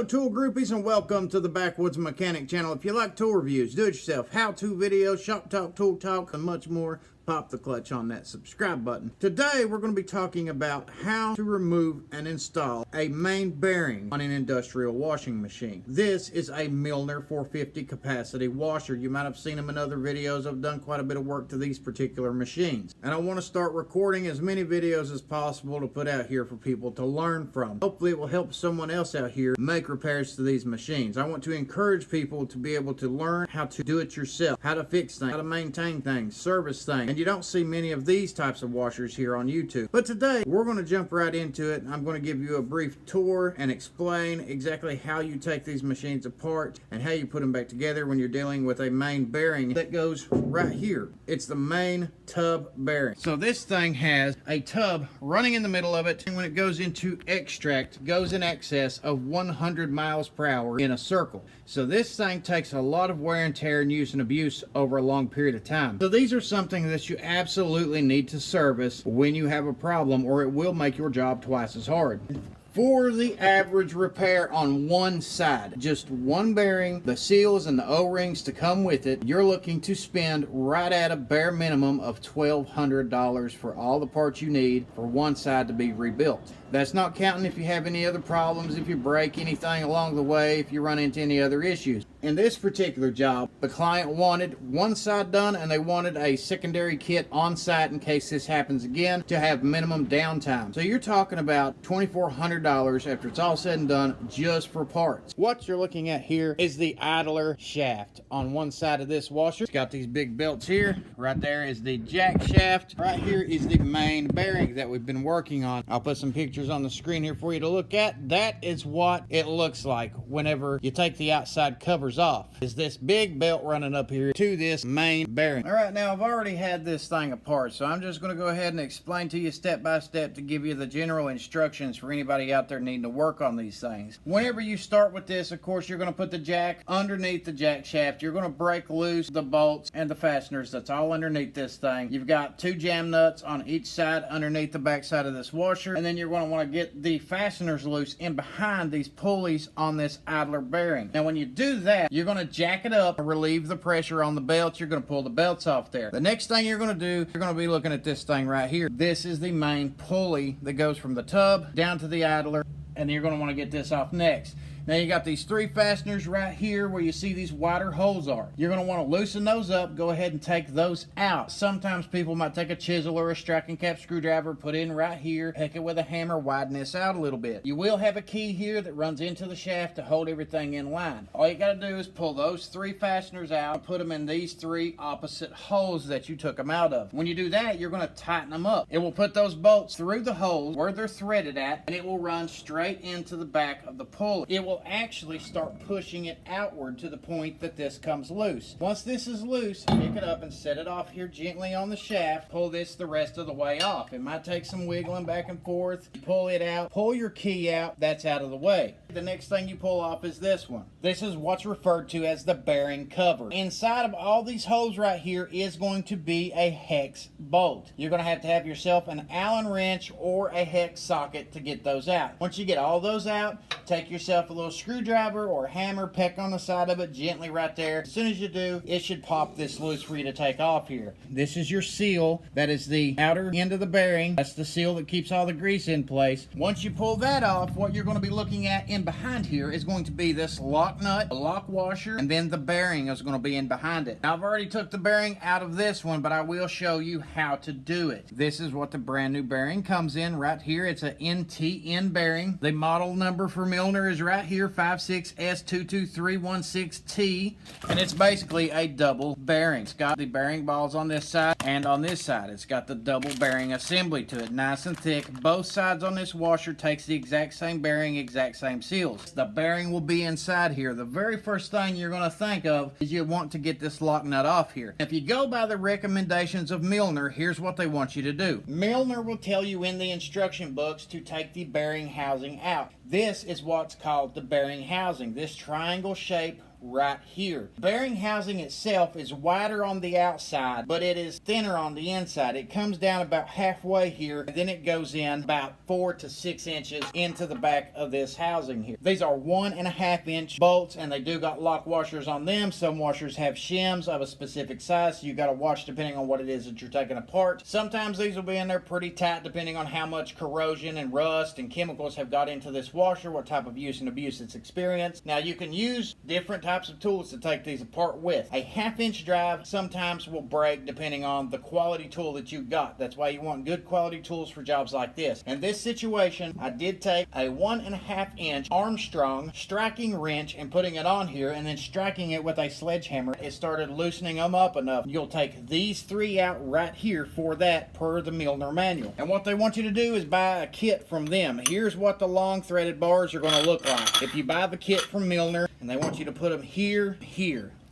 Tool groupies, and welcome to the Backwoods Mechanic channel. If you like tool reviews, do-it-yourself, how-to videos, shop talk, tool talk, and much more, pop the clutch on that subscribe button. Today we're going to be talking about how to remove and install a main bearing on an industrial washing machine. This is a MILNOR 450 capacity washer. You might have seen them in other videos. I've done quite a bit of work to these particular machines, and I want to start recording as many videos as possible to put out here for people to learn from. Hopefully it will help someone else out here make repairs to these machines. I want to encourage people to be able to learn how to do it yourself, how to fix things, how to maintain things, service things. And you don't see many of these types of washers here on YouTube. But today we're going to jump right into it. I'm going to give you a brief tour and explain exactly how you take these machines apart and how you put them back together when you're dealing with a main bearing that goes right here. It's the main tub bearing. So this thing has a tub running in the middle of it, and when it goes into extract, it goes in excess of 100 miles per hour in a circle. So this thing takes a lot of wear and tear and use and abuse over a long period of time. So these are something that you absolutely need to service when you have a problem, or it will make your job twice as hard. For the average repair on one side, just one bearing, the seals and the O-rings to come with it, you're looking to spend right at a bare minimum of $1,200 for all the parts you need for one side to be rebuilt. That's not counting if you have any other problems, if you break anything along the way, if you run into any other issues. In this particular job, the client wanted one side done, and they wanted a secondary kit on site in case this happens again to have minimum downtime. So you're talking about $2,400 after it's all said and done just for parts. What you're looking at here is the idler shaft on one side of this washer. It's got these big belts here. Right there is the jack shaft. Right here is the main bearing that we've been working on. I'll put some pictures on the screen here for you to look at. That is what it looks like whenever you take the outside covers off. Is this big belt running up here to this main bearing. All right, now I've already had this thing apart, so I'm just going to go ahead and explain to you step by step to give you the general instructions for anybody out there needing to work on these things. Whenever you start with this, of course, you're going to put the jack underneath the jack shaft. You're going to break loose the bolts and the fasteners. That's all underneath this thing. You've got two jam nuts on each side underneath the back side of this washer, and then you're going to want to get the fasteners loose in behind these pulleys on this idler bearing. Now when you do that, you're going to jack it up and relieve the pressure on the belts. You're going to pull the belts off there. The next thing you're going to do, you're going to be looking at this thing right here. This is the main pulley that goes from the tub down to the idler, and you're going to want to get this off next. Now you got these three fasteners right here where you see these wider holes are. You're going to want to loosen those up, go ahead and take those out. Sometimes people might take a chisel or a striking cap screwdriver, put in right here, peck it with a hammer, widen this out a little bit. You will have a key here that runs into the shaft to hold everything in line. All you got to do is pull those three fasteners out and put them in these three opposite holes that you took them out of. When you do that, you're going to tighten them up. It will put those bolts through the holes where they're threaded at, and it will run straight into the back of the pulley. It will actually start pushing it outward to the point that this comes loose. Once this is loose, pick it up and set it off here gently on the shaft. Pull this the rest of the way off. It might take some wiggling back and forth. Pull it out. Pull your key out. That's out of the way. The next thing you pull off is this one. This is what's referred to as the bearing cover. Inside of all these holes right here is going to be a hex bolt. You're going to have yourself an Allen wrench or a hex socket to get those out. Once you get all those out, take yourself a little screwdriver or hammer, peck on the side of it gently right there. As soon as you do, it should pop this loose for you to take off here. This is your seal. That is the outer end of the bearing. That's the seal that keeps all the grease in place. Once you pull that off, what you're going to be looking at in behind here is going to be this lock nut, a lock washer, and then the bearing is going to be in behind it. Now I've already took the bearing out of this one, but I will show you how to do it. This is what the brand new bearing comes in right here. It's an NTN bearing. The model number for MILNOR is right here, 56S22316T, and it's basically a double bearing. It's got the bearing balls on this side and on this side. It's got the double bearing assembly to it, nice and thick. Both sides on this washer takes the exact same bearing, exact same seals. The bearing will be inside here. The very first thing you're going to think of is you want to get this lock nut off here. If you go by the recommendations of MILNOR, here's what they want you to do. MILNOR will tell you in the instruction books to take the bearing housing out. This is what's called the bearing housing, this triangle shape right here. Bearing housing itself is wider on the outside, but it is thinner on the inside. It comes down about halfway here, and then it goes in about 4 to 6 inches into the back of this housing here. These are 1.5 inch bolts, and they do got lock washers on them. Some washers have shims of a specific size, so you got to watch depending on what it is that you're taking apart. Sometimes these will be in there pretty tight depending on how much corrosion and rust and chemicals have got into this washer, what type of use and abuse it's experienced. Now you can use different types of tools to take these apart with. A 1/2 inch drive sometimes will break depending on the quality tool that you've got. That's why you want good quality tools for jobs like this. In this situation, I did take a 1.5 inch Armstrong striking wrench and putting it on here, and then striking it with a sledgehammer. It started loosening them up enough. You'll take these 3 out right here for that, per the MILNOR manual. And what they want you to do is buy a kit from them. Here's what the long threaded bars are going to look like. If you buy the kit from MILNOR, and they want you to put them here,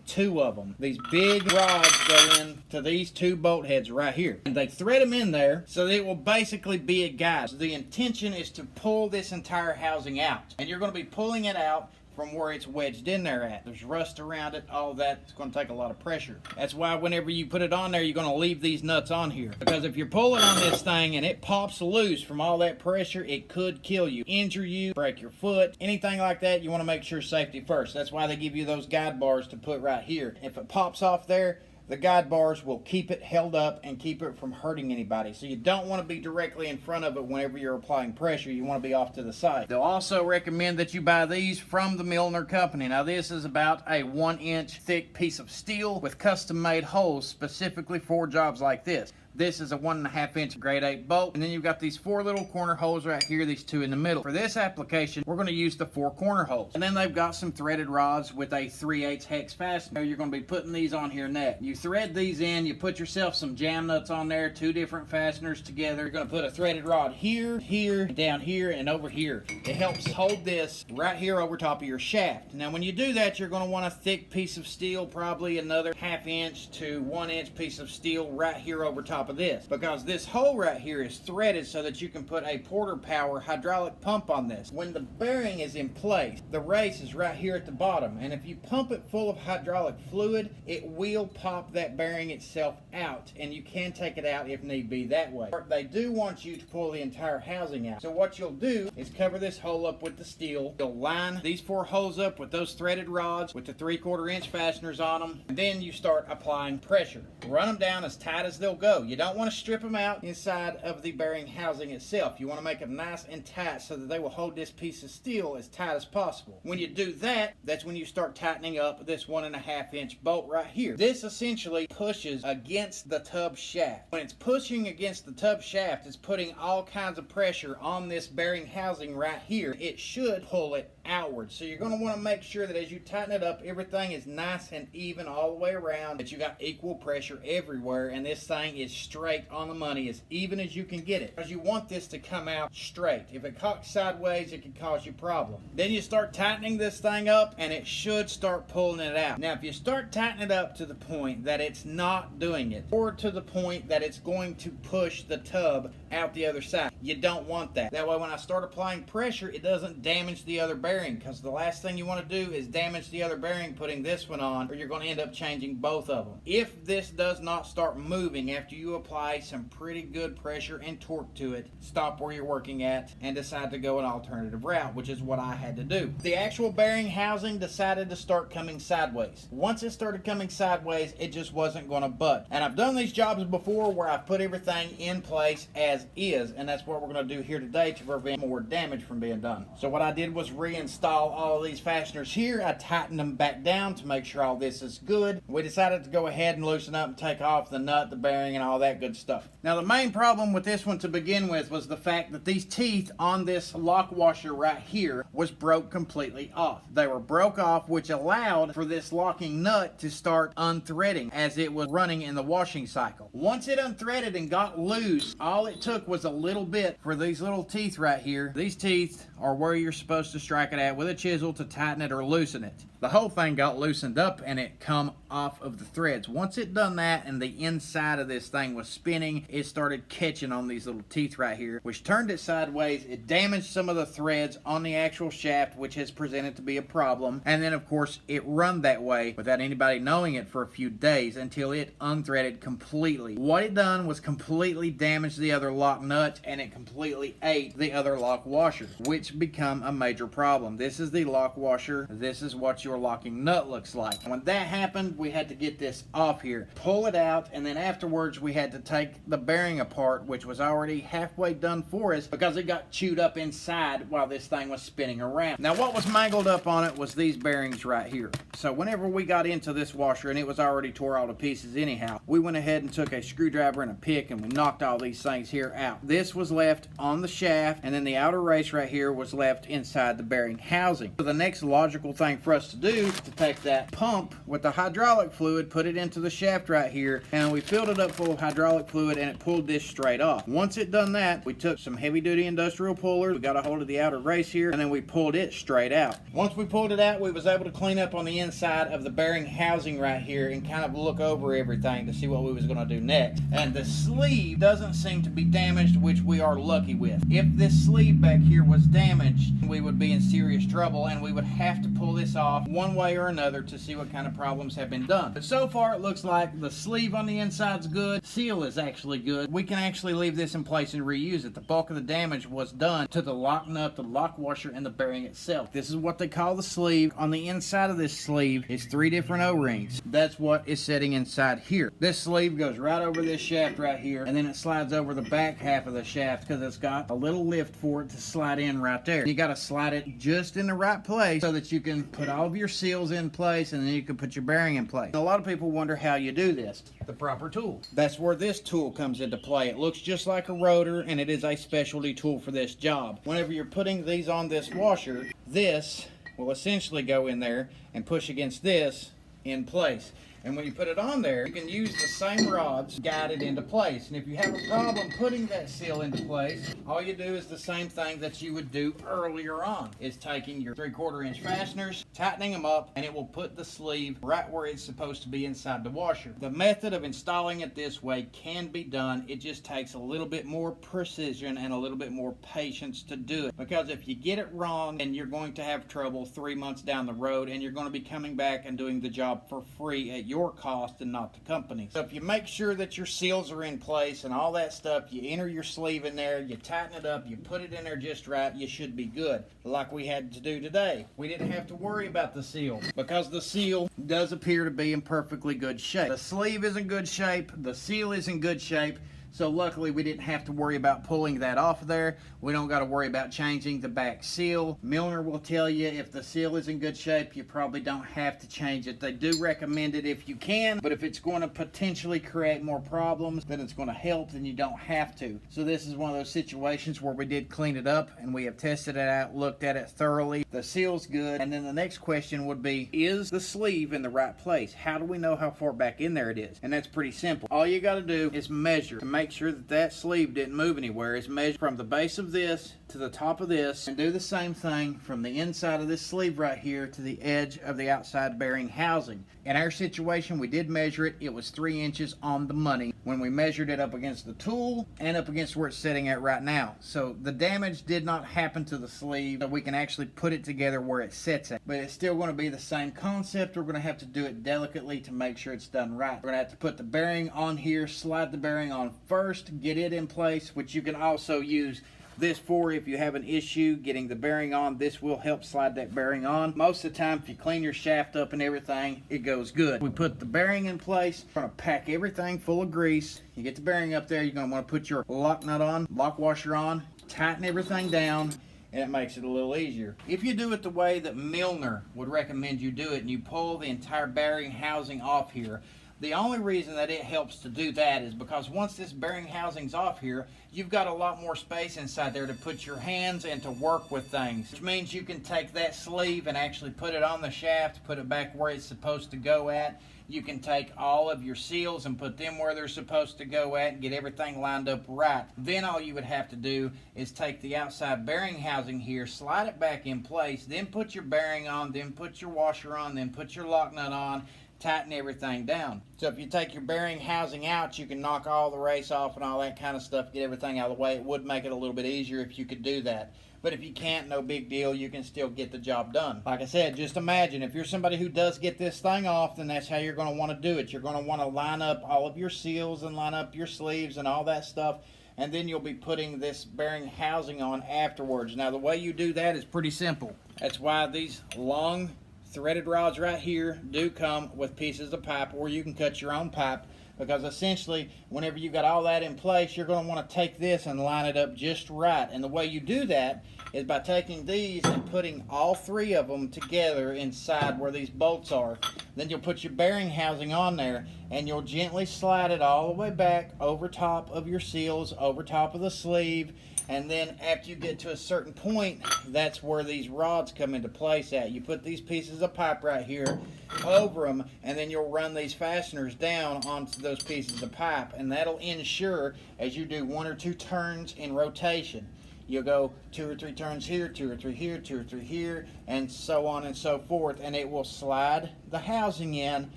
2 of them. These big rods go into these 2 bolt heads right here, and they thread them in there so that it will basically be a guide. So the intention is to pull this entire housing out, and you're going to be pulling it out from where it's wedged in there at. There's rust around it, all that. It's going to take a lot of pressure. That's why whenever you put it on there, you're going to leave these nuts on here, because if you're pulling on this thing and it pops loose from all that pressure, it could kill you, injure you, break your foot, anything like that. You want to make sure safety first. That's why they give you those guide bars to put right here. If it pops off there, the guide bars will keep it held up and keep it from hurting anybody. So you don't want to be directly in front of it whenever you're applying pressure. You want to be off to the side. They'll also recommend that you buy these from the MILNOR company. Now this is about a 1 inch thick piece of steel with custom made holes specifically for jobs like this. This is a 1.5 inch grade 8 bolt, and then you've got these 4 little corner holes right here, these 2 in the middle. For this application, we're going to use the 4 corner holes. And then they've got some threaded rods with a 3/8 hex fastener. You're going to be putting these on here next. You thread these in, you put yourself some jam nuts on there, 2 different fasteners together. You're going to put a threaded rod here, here, down here, and over here. It helps hold this right here over top of your shaft. Now when you do that, you're going to want a thick piece of steel, probably another 1/2 inch to 1 inch piece of steel right here over top of this, because this hole right here is threaded so that you can put a Porter Power hydraulic pump on this. When the bearing is in place, the race is right here at the bottom, and if you pump it full of hydraulic fluid, it will pop that bearing itself out, and you can take it out if need be that way. They do want you to pull the entire housing out. So what you'll do is cover this hole up with the steel. You'll line these 4 holes up with those threaded rods with the 3/4 inch fasteners on them, and then you start applying pressure. Run them down as tight as they'll go. You don't want to strip them out inside of the bearing housing itself. You want to make them nice and tight so that they will hold this piece of steel as tight as possible. When you do that, that's when you start tightening up this 1.5 inch bolt right here. This essentially pushes against the tub shaft. When it's pushing against the tub shaft, it's putting all kinds of pressure on this bearing housing right here. It should pull it outward. So you're going to want to make sure that as you tighten it up, everything is nice and even all the way around, that you got equal pressure everywhere, and this thing is straight on the money, as even as you can get it, because you want this to come out straight. If it cocks sideways, it can cause you problem. Then you start tightening this thing up, and it should start pulling it out. Now if you start tightening it up to the point that it's not doing it, or to the point that it's going to push the tub out the other side, you don't want that. That way when I start applying pressure, it doesn't damage the other bearing, because the last thing you want to do is damage the other bearing putting this one on, or you're going to end up changing both of them. If this does not start moving after you apply some pretty good pressure and torque to it, stop where you're working at and decide to go an alternative route, which is what I had to do. The actual bearing housing decided to start coming sideways. Once it started coming sideways, it just wasn't going to budge. And I've done these jobs before where I've put everything in place as is, and that's what we're going to do here today to prevent more damage from being done. So what I did was reinstall all of these fasteners here. I tightened them back down to make sure all this is good. We decided to go ahead and loosen up and take off the nut, the bearing, and all all that good stuff. Now the main problem with this one to begin with was the fact that these teeth on this lock washer right here was broke completely off. They were broke off, which allowed for this locking nut to start unthreading as it was running in the washing cycle. Once it unthreaded and got loose, all it took was a little bit for these little teeth right here. These teeth are where you're supposed to strike it at with a chisel to tighten it or loosen it. The whole thing got loosened up and it come off of the threads. Once it done that and the inside of this thing was spinning, it started catching on these little teeth right here, which turned it sideways. It damaged some of the threads on the actual shaft, which has presented to be a problem. And then of course it run that way without anybody knowing it for a few days until it unthreaded completely. What it done was completely damage the other lock nut, and it completely ate the other lock washer, which become a major problem. This is the lock washer. This is what your locking nut looks like. When that happened, we had to get this off here, pull it out, and then afterwards we had to take the bearing apart, which was already halfway done for us because it got chewed up inside while this thing was spinning around. Now what was mangled up on it was these bearings right here. So whenever we got into this washer, and it was already tore all to pieces anyhow, we went ahead and took a screwdriver and a pick and we knocked all these things here out. This was left on the shaft, and then the outer race right here was left inside the bearing housing. So the next logical thing for us to do is to take that pump with the hydraulic fluid, put it into the shaft right here, and we filled it up full of hydraulic fluid and it pulled this straight off. Once it done that, we took some heavy duty industrial pullers, we got a hold of the outer race here, and then we pulled it straight out. Once we pulled it out, we was able to clean up on the inside of the bearing housing right here and kind of look over everything to see what we was going to do next. And the sleeve doesn't seem to be damaged, which we are lucky with. If this sleeve back here was damaged, we would be in serious trouble and we would have to pull this off one way or another to see what kind of problems have been done. But so far it looks like the sleeve on the inside's good, seal is actually good. We can actually leave this in place and reuse it. The bulk of the damage was done to the lock nut, the lock washer, and the bearing itself. This is what they call the sleeve. On the inside of this sleeve is 3 different O-rings. That's what is sitting inside here. This sleeve goes right over this shaft right here, and then it slides over the back half of the shaft because it's got a little lift for it to slide in right there. You got to slide it just in the right place so that you can put all of your seals in place, and then you can put your bearing in place. A lot of people wonder how you do this. The proper tool. That's where this tool comes into play. It looks just like a rotor, and it is a specialty tool for this job. Whenever you're putting these on this washer, this will essentially go in there and push against this in place. And when you put it on there, you can use the same rods to guide it into place. And if you have a problem putting that seal into place, all you do is the same thing that you would do earlier on, is taking your 3/4 inch fasteners, tightening them up, and it will put the sleeve right where it's supposed to be inside the washer. The method of installing it this way can be done. It just takes a little bit more precision and a little bit more patience to do it. Because if you get it wrong, then you're going to have trouble 3 months down the road, and you're going to be coming back and doing the job for free at your cost and not the company. So if you make sure that your seals are in place and all that stuff, you enter your sleeve in there, you tighten it up, you put it in there just right, you should be good. Like we had to do today. We didn't have to worry about the seal because the seal does appear to be in perfectly good shape. The sleeve is in good shape, the seal is in good shape. So luckily we didn't have to worry about pulling that off of there. We don't got to worry about changing the back seal. MILNOR will tell you if the seal is in good shape, you probably don't have to change it. They do recommend it if you can, but if it's going to potentially create more problems, then it's going to help, then you don't have to. So this is one of those situations where we did clean it up and we have tested it out, looked at it thoroughly. The seal's good. And then the next question would be, is the sleeve in the right place? How do we know how far back in there it is? And that's pretty simple. All you got to do is measure to make sure that that sleeve didn't move anywhere. Is measure from the base of this to the top of this, and do the same thing from the inside of this sleeve right here to the edge of the outside bearing housing. In our situation, we did measure it. It was 3 inches on the money when we measured it up against the tool and up against where it's sitting at right now. So the damage did not happen to the sleeve, so we can actually put it together where it sits at. But it's still going to be the same concept. We're going to have to do it delicately to make sure it's done right. We're going to have to put the bearing on here, slide the bearing on first, get it in place, which you can also use this for if you have an issue getting the bearing on. This will help slide that bearing on. Most of the time, if you clean your shaft up and everything, it goes good. We put the bearing in place. We're going to pack everything full of grease. You get the bearing up there, you're going to want to put your lock nut on, lock washer on, tighten everything down, and it makes it a little easier. If you do it the way that MILNOR would recommend you do it, and you pull the entire bearing housing off here, The only reason that it helps to do that is because once this bearing housing's off here, you've got a lot more space inside there to put your hands and to work with things. Which means you can take that sleeve and actually put it on the shaft, put it back where it's supposed to go at. You can take all of your seals and put them where they're supposed to go at and get everything lined up right. Then all you would have to do is take the outside bearing housing here, slide it back in place, then put your bearing on, then put your washer on, then put your lock nut on, tighten everything down. So if you take your bearing housing out, you can knock all the race off and all that kind of stuff, get everything out of the way. It would make it a little bit easier if you could do that. But if you can't, no big deal, you can still get the job done. Like I said, just imagine if you're somebody who does get this thing off, then that's how you're going to want to do it. You're going to want to line up all of your seals and line up your sleeves and all that stuff, and then you'll be putting this bearing housing on afterwards. Now the way you do that is pretty simple. That's why these long threaded rods right here do come with pieces of pipe, or you can cut your own pipe, because essentially whenever you've got all that in place, you're going to want to take this and line it up just right. And the way you do that is by taking these and putting all three of them together inside where these bolts are. Then you'll put your bearing housing on there and you'll gently slide it all the way back over top of your seals, over top of the sleeve. And then after you get to a certain point, that's where these rods come into place at. You put these pieces of pipe right here over them, and then you'll run these fasteners down onto those pieces of pipe, and that'll ensure as you do 1 or 2 turns in rotation, you'll go 2 or 3 turns here, 2 or 3 here, 2 or 3 here, and so on and so forth, and it will slide the housing in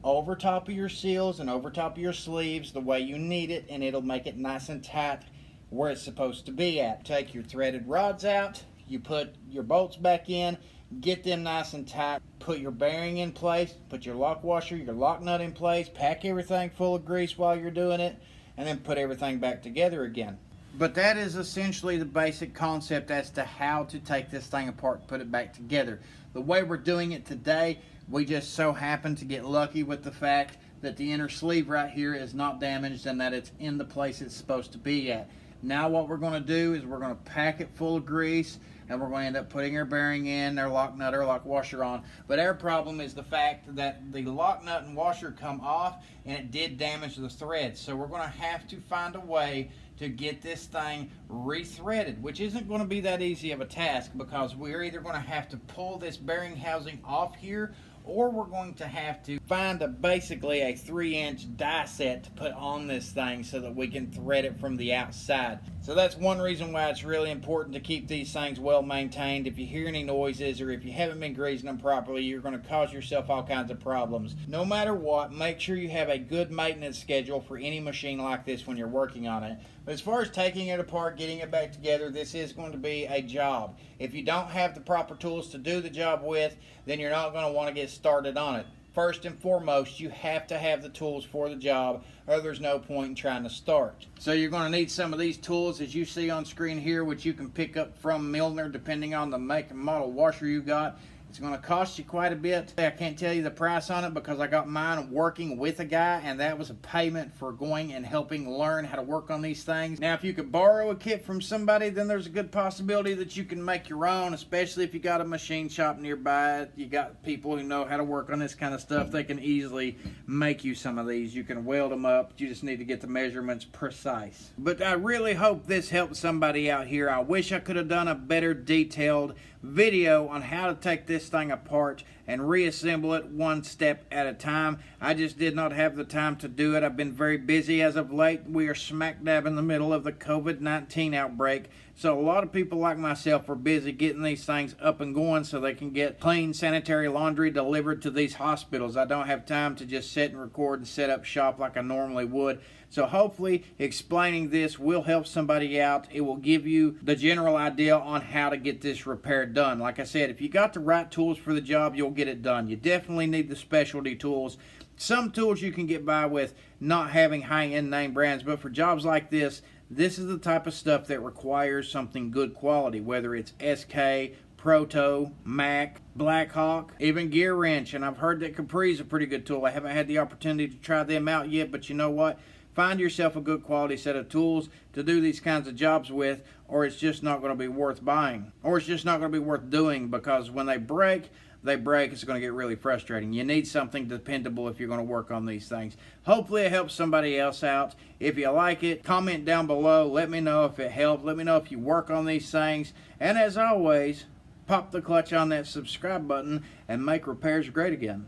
over top of your seals and over top of your sleeves the way you need it, and it'll make it nice and tight where it's supposed to be at. Take your threaded rods out, you put your bolts back in, get them nice and tight, put your bearing in place, put your lock washer, your lock nut in place, pack everything full of grease while you're doing it, and then put everything back together again. But that is essentially the basic concept as to how to take this thing apart and put it back together. The way we're doing it today, we just so happen to get lucky with the fact that the inner sleeve right here is not damaged and that it's in the place it's supposed to be at. Now what we're going to do is we're going to pack it full of grease, and we're going to end up putting our bearing in, our lock nut or lock washer on. But our problem is the fact that the lock nut and washer come off and it did damage the threads. So we're going to have to find a way to get this thing re-threaded, which isn't going to be that easy of a task, because we're either going to have to pull this bearing housing off here, or we're going to have to find basically a 3-inch die set to put on this thing so that we can thread it from the outside. So that's one reason why it's really important to keep these things well maintained. If you hear any noises or if you haven't been greasing them properly, you're going to cause yourself all kinds of problems. No matter what, make sure you have a good maintenance schedule for any machine like this when you're working on it. But as far as taking it apart, getting it back together, this is going to be a job. If you don't have the proper tools to do the job with, then you're not going to want to get started on it. First and foremost, you have to have the tools for the job, or there's no point in trying to start. So you're going to need some of these tools as you see on screen here, which you can pick up from MILNOR depending on the make and model washer you got. It's going to cost you quite a bit. I can't tell you the price on it because I got mine working with a guy, and that was a payment for going and helping learn how to work on these things. Now, if you could borrow a kit from somebody, then there's a good possibility that you can make your own, especially if you got a machine shop nearby. You got people who know how to work on this kind of stuff. They can easily make you some of these. You can weld them up. You just need to get the measurements precise. But I really hope this helps somebody out here. I wish I could have done a better detailed video on how to take this thing apart and reassemble it one step at a time. I just did not have the time to do it. I've been very busy as of late. We are smack dab in the middle of the COVID-19 outbreak, so a lot of people like myself are busy getting these things up and going so they can get clean sanitary laundry delivered to these hospitals. I don't have time to just sit and record and set up shop like I normally would. So hopefully explaining this will help somebody out. It will give you the general idea on how to get this repair done. Like I said, if you got the right tools for the job, you'll get it done. You definitely need the specialty tools. Some tools you can get by with not having high-end name brands, but for jobs like this is the type of stuff that requires something good quality, whether it's SK, Proto, Mac, Blackhawk, even Gear Wrench, and I've heard that Capri is a pretty good tool. I haven't had the opportunity to try them out yet, but you know what? Find yourself a good quality set of tools to do these kinds of jobs with, or it's just not going to be worth buying, or it's just not going to be worth doing, because when they break, they break, it's going to get really frustrating. You need something dependable if you're going to work on these things. Hopefully it helps somebody else out. If you like it, comment down below. Let me know if it helped. Let me know if you work on these things. And as always, pop the clutch on that subscribe button and make repairs great again.